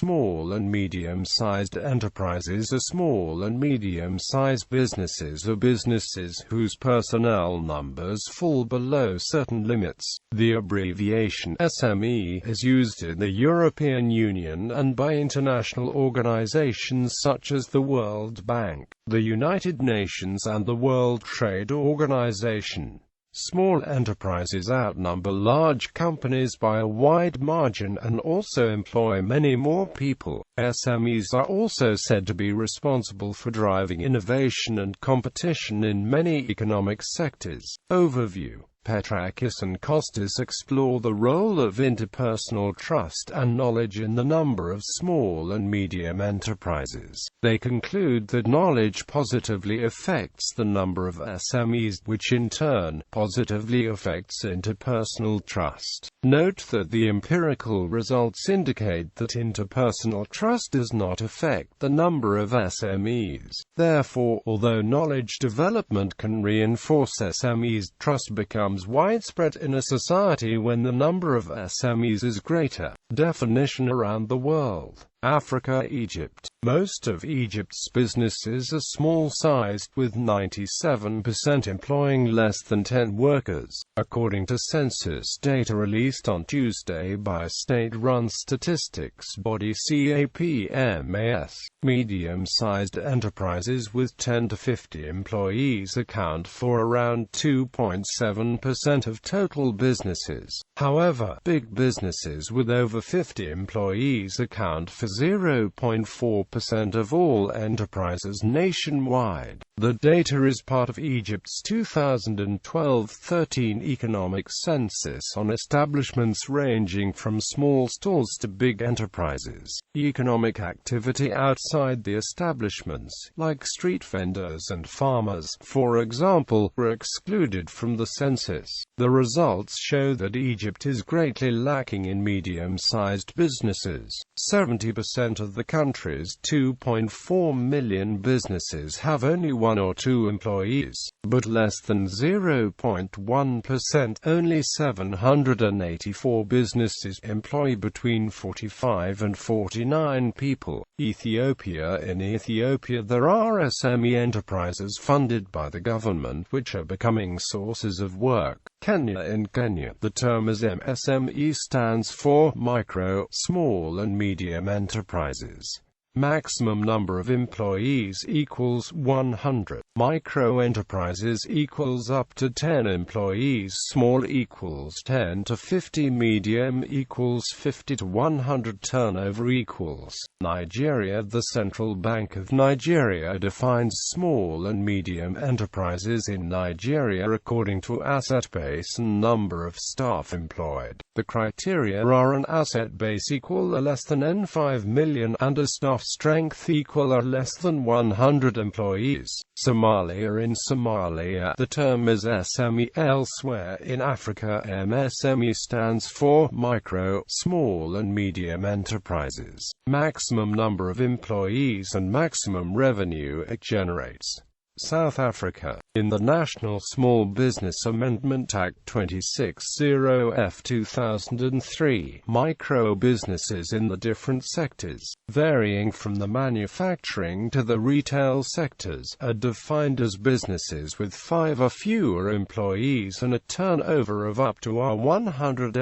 Small and medium-sized enterprises are small and medium-sized businesses or businesses whose personnel numbers fall below certain limits. The abbreviation SME is used in the European Union and by international organizations such as the World Bank, the United Nations and the World Trade Organization. Small enterprises outnumber large companies by a wide margin and also employ many more people. SMEs are also said to be responsible for driving innovation and competition in many economic sectors. Overview. Petrakis and Kostas explore the role of interpersonal trust and knowledge in the number of small and medium enterprises. They conclude that knowledge positively affects the number of SMEs, which in turn positively affects interpersonal trust. Note that the empirical results indicate that interpersonal trust does not affect the number of SMEs. Therefore, although knowledge development can reinforce SMEs, trust becomes widespread in a society when the number of SMEs is greater. Definition around the world. Africa, Egypt. Most of Egypt's businesses are small-sized, with 97% employing less than 10 workers, according to census data released on Tuesday by state-run statistics body CAPMAS. Medium-sized enterprises with 10 to 50 employees account for around 2.7% of total businesses. However, big businesses with over 50 employees account for 0.4% of all enterprises nationwide. The data is part of Egypt's 2012-13 economic census on establishments ranging from small stores to big enterprises. Economic activity outside the establishments, like street vendors and farmers, for example, were excluded from the census. The results show that Egypt is greatly lacking in medium-sized businesses. 70% of the country's 2.4 million businesses have only 1 or 2 employees, but less than 0.1%, only 784 businesses employ between 45 and 49 people. Ethiopia. In Ethiopia there are SME enterprises funded by the government which are becoming sources of work. Kenya. In Kenya, the term SME stands for micro, small and medium enterprises. Maximum number of employees equals 100. Micro enterprises equals up to 10 employees. Small equals 10 to 50. Medium equals 50 to 100. Turnover equals. Nigeria. The Central Bank of Nigeria defines small and medium enterprises in Nigeria according to asset base and number of staff employed. The criteria are an asset base equal or less than N5 million and a staff strength equal or less than 100 employees. Somalia. In Somalia, the term is SME. Elsewhere in Africa, MSME stands for micro, small and medium enterprises. Maximum number of employees and maximum revenue it generates. South Africa. In the National Small Business Amendment Act 260F 2003, micro-businesses in the different sectors, varying from the manufacturing to the retail sectors, are defined as businesses with 5 or fewer employees and a turnover of up to 100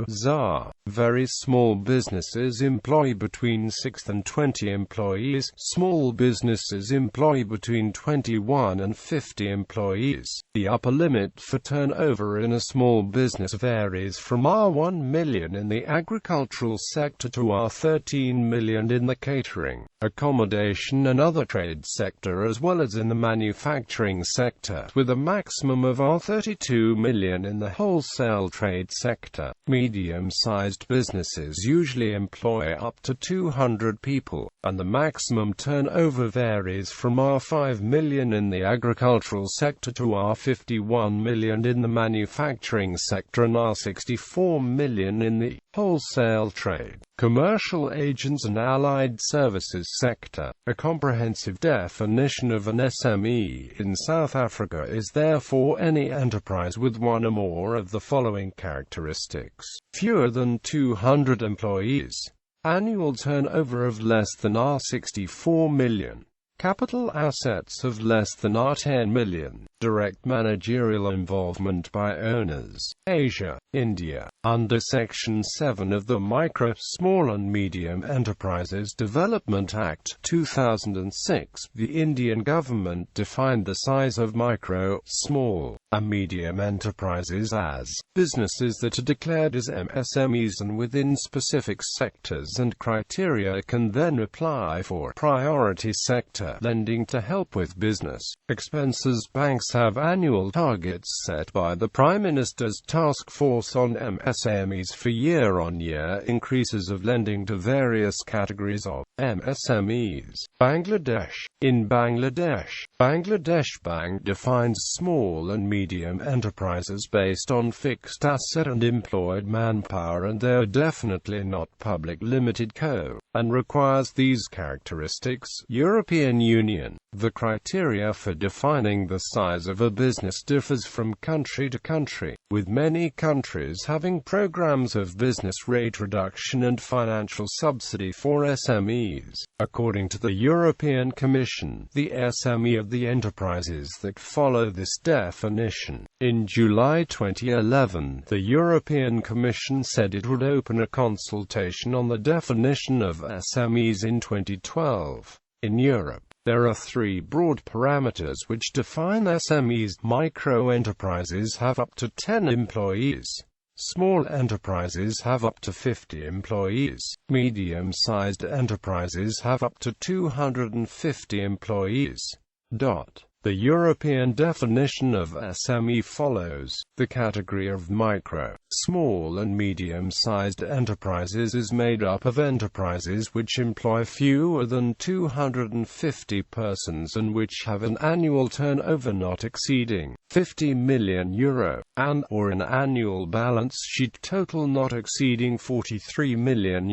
ZAR. Very small businesses employ between 6 and 20 employees. Small businesses employ between 21 and 50 employees. The upper limit for turnover in a small business varies from R1 million in the agricultural sector to R13 million in the catering, accommodation and other trade sector, as well as in the manufacturing sector, with a maximum of R32 million in the wholesale trade sector. Medium-sized businesses usually employ up to 200 people, and the maximum turnover varies from R5 million in the agricultural sector to R51 million in the manufacturing sector and R64 million in the wholesale trade, commercial agents and allied services sector. A comprehensive definition of an SME in South Africa is therefore any enterprise with one or more of the following characteristics: fewer than 200 employees, Annual turnover of less than R64 million. Capital assets of less than R10 million. Direct managerial involvement by owners. Asia, India. Under Section 7 of the Micro, Small and Medium Enterprises Development Act, 2006, the Indian government defined the size of micro, small, and medium enterprises as businesses that are declared as MSMEs and within specific sectors and criteria can then apply for priority sector lending to help with business expenses. Banks have annual targets set by the Prime Minister's Task Force on MSMEs for year-on-year increases of lending to various categories of MSMEs. Bangladesh. In Bangladesh, Bangladesh Bank defines small and medium enterprises based on fixed asset and employed manpower, and they are definitely not public limited co. and requires these characteristics. European Union. The criteria for defining the size of a business differs from country to country, with many countries having programs of business rate reduction and financial subsidy for SMEs. According to the European Commission, the SME are the enterprises that follow this definition. In July 2011, the European Commission said it would open a consultation on the definition of SMEs in 2012. In Europe, there are three broad parameters which define SMEs. Micro enterprises have up to 10 employees. Small enterprises have up to 50 employees. Medium-sized enterprises have up to 250 employees. The European definition of SME follows. The category of micro, small and medium-sized enterprises is made up of enterprises which employ fewer than 250 persons and which have an annual turnover not exceeding €50 million, or an annual balance sheet total not exceeding €43 million.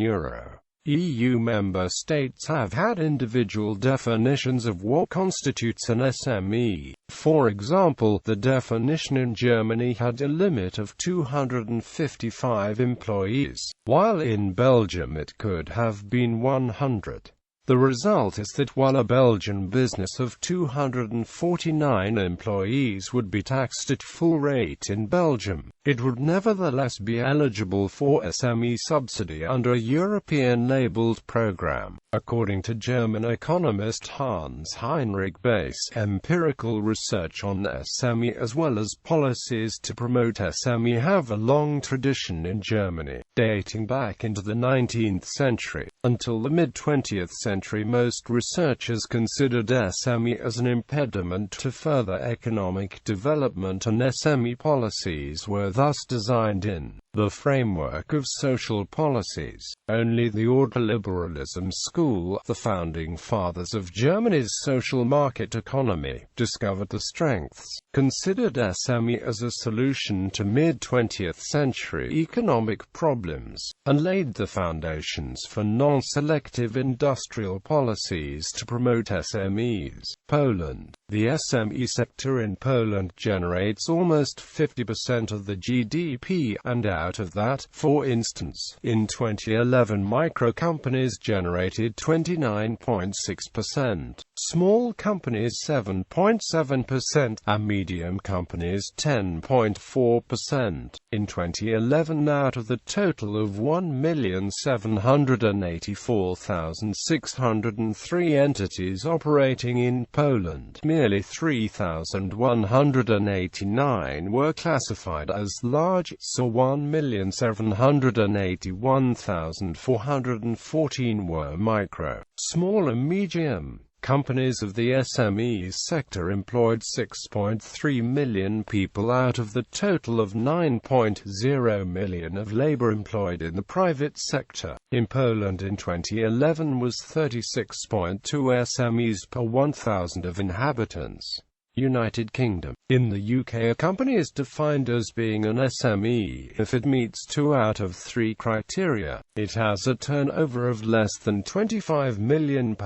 EU member states have had individual definitions of what constitutes an SME. For example, the definition in Germany had a limit of 255 employees, while in Belgium it could have been 100. The result is that while a Belgian business of 249 employees would be taxed at full rate in Belgium, it would nevertheless be eligible for SME subsidy under a European-labeled program. According to German economist Hans-Heinrich Bass, empirical research on SME as well as policies to promote SME have a long tradition in Germany, dating back into the 19th century. Until the mid-20th century, most researchers considered SME as an impediment to further economic development, and SME policies were thus designed in the framework of social policies. Only the ordoliberalism school, the founding fathers of Germany's social market economy, discovered the strengths, considered SME as a solution to mid-20th century economic problems, and laid the foundations for non-selective industrial policies to promote SMEs. Poland. The SME sector in Poland generates almost 50% of the GDP, and out of that, for instance, in 2011 micro companies generated 29.6%, small companies 7.7%, and medium companies 10.4%. In 2011, out of the total of 1,784,603 entities operating in Poland, merely 3,189 were classified as large, so 1,781,414 were micro. Small and medium companies of the SME sector employed 6.3 million people out of the total of 9.0 million of labor employed in the private sector. In Poland in 2011 was 36.2 SMEs per 1,000 of inhabitants. United Kingdom. In the UK, a company is defined as being an SME if it meets 2 out of 3 criteria. It has a turnover of less than £25 million.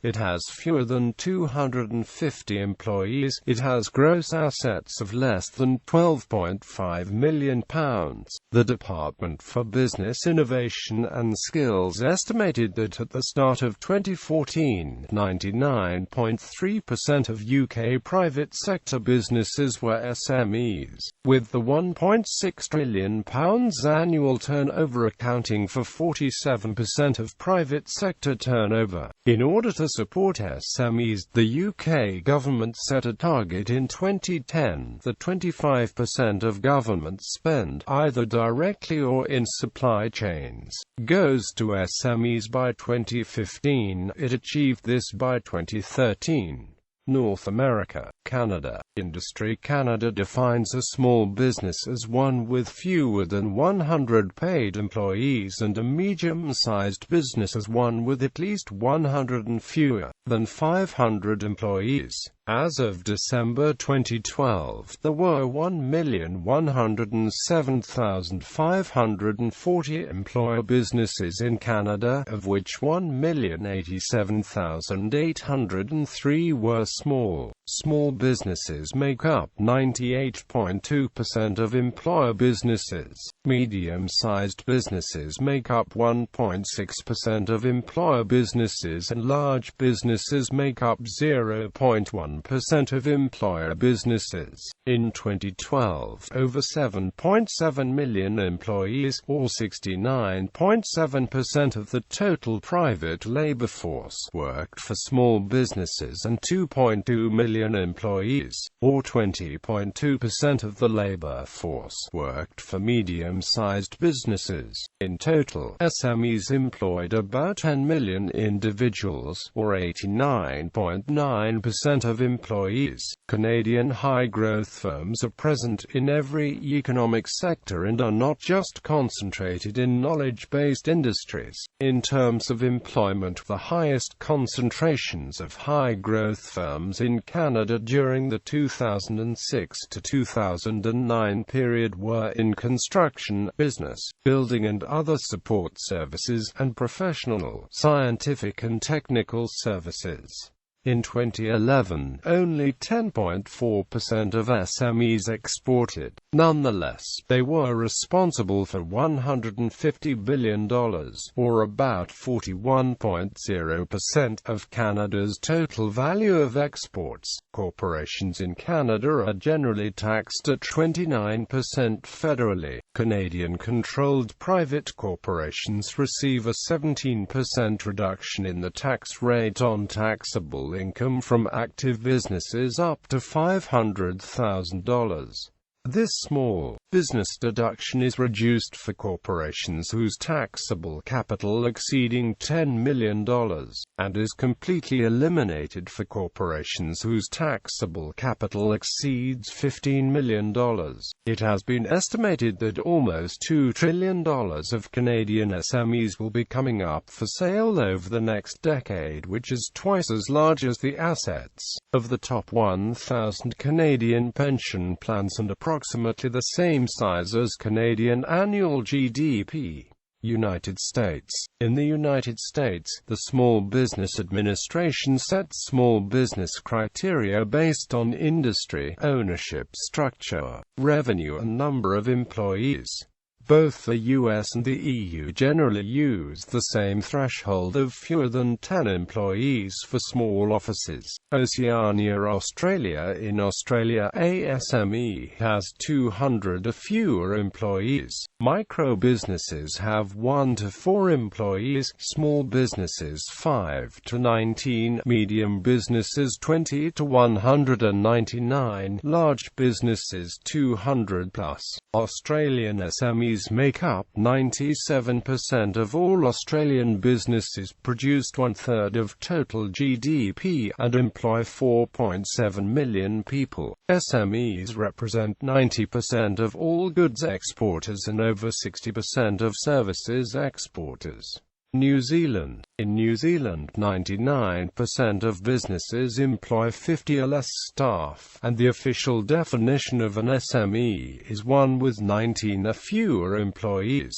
It has fewer than 250 employees. It has gross assets of less than £12.5 million. The Department for Business Innovation and Skills estimated that at the start of 2014, 99.3% of UK private sector businesses were SMEs, with the £1.6 trillion annual turnover accounting for 47% of private sector turnover. In order to support SMEs, the UK government set a target in 2010 that 25% of government spend, either directly or in supply chains, goes to SMEs by 2015. It achieved this by 2013. North America, Canada. Industry Canada defines a small business as one with fewer than 100 paid employees, and a medium-sized business as one with at least 100 and fewer than 500 employees. As of December 2012, there were 1,107,540 employer businesses in Canada, of which 1,087,803 were small. Small businesses make up 98.2% of employer businesses. Medium-sized businesses make up 1.6% of employer businesses, and large businesses make up 0.1% of employer businesses. In 2012, over 7.7 million employees, or 69.7% of the total private labor force, worked for small businesses, and 2.2 million employees, or 20.2% of the labor force, worked for medium-sized businesses. In total, SMEs employed about 10 million individuals, or 89.9% of employees. Canadian high-growth firms are present in every economic sector and are not just concentrated in knowledge-based industries. In terms of employment, the highest concentrations of high-growth firms in Canada during the 2006 to 2009 period were in construction, business, building and other support services, and professional, scientific and technical services. In 2011, only 10.4% of SMEs exported. Nonetheless, they were responsible for $150 billion, or about 41.0% of Canada's total value of exports. Corporations in Canada are generally taxed at 29% federally. Canadian-controlled private corporations receive a 17% reduction in the tax rate on taxable income from active businesses up to $500,000. This small business deduction is reduced for corporations whose taxable capital exceeding $10 million, and is completely eliminated for corporations whose taxable capital exceeds $15 million. It has been estimated that almost $2 trillion of Canadian SMEs will be coming up for sale over the next decade, which is twice as large as the assets of the top 1,000 Canadian pension plans, and approximately the same size as Canadian annual GDP. United States. In the United States, the Small Business Administration sets small business criteria based on industry, ownership structure, revenue and number of employees. Both the US and the EU generally use the same threshold of fewer than 10 employees for small offices. Oceania, Australia. In Australia, a SME has 200 or fewer employees. Micro businesses have 1 to 4 employees, small businesses 5 to 19, medium businesses 20 to 199, large businesses 200 plus. Australian SMEs make up 97% of all Australian businesses, produce 1/3 of total GDP, and employ 4.7 million people. SMEs represent 90% of all goods exporters and over 60% of services exporters. New Zealand. In New Zealand, 99% of businesses employ 50 or less staff, and the official definition of an SME is one with 19 or fewer employees.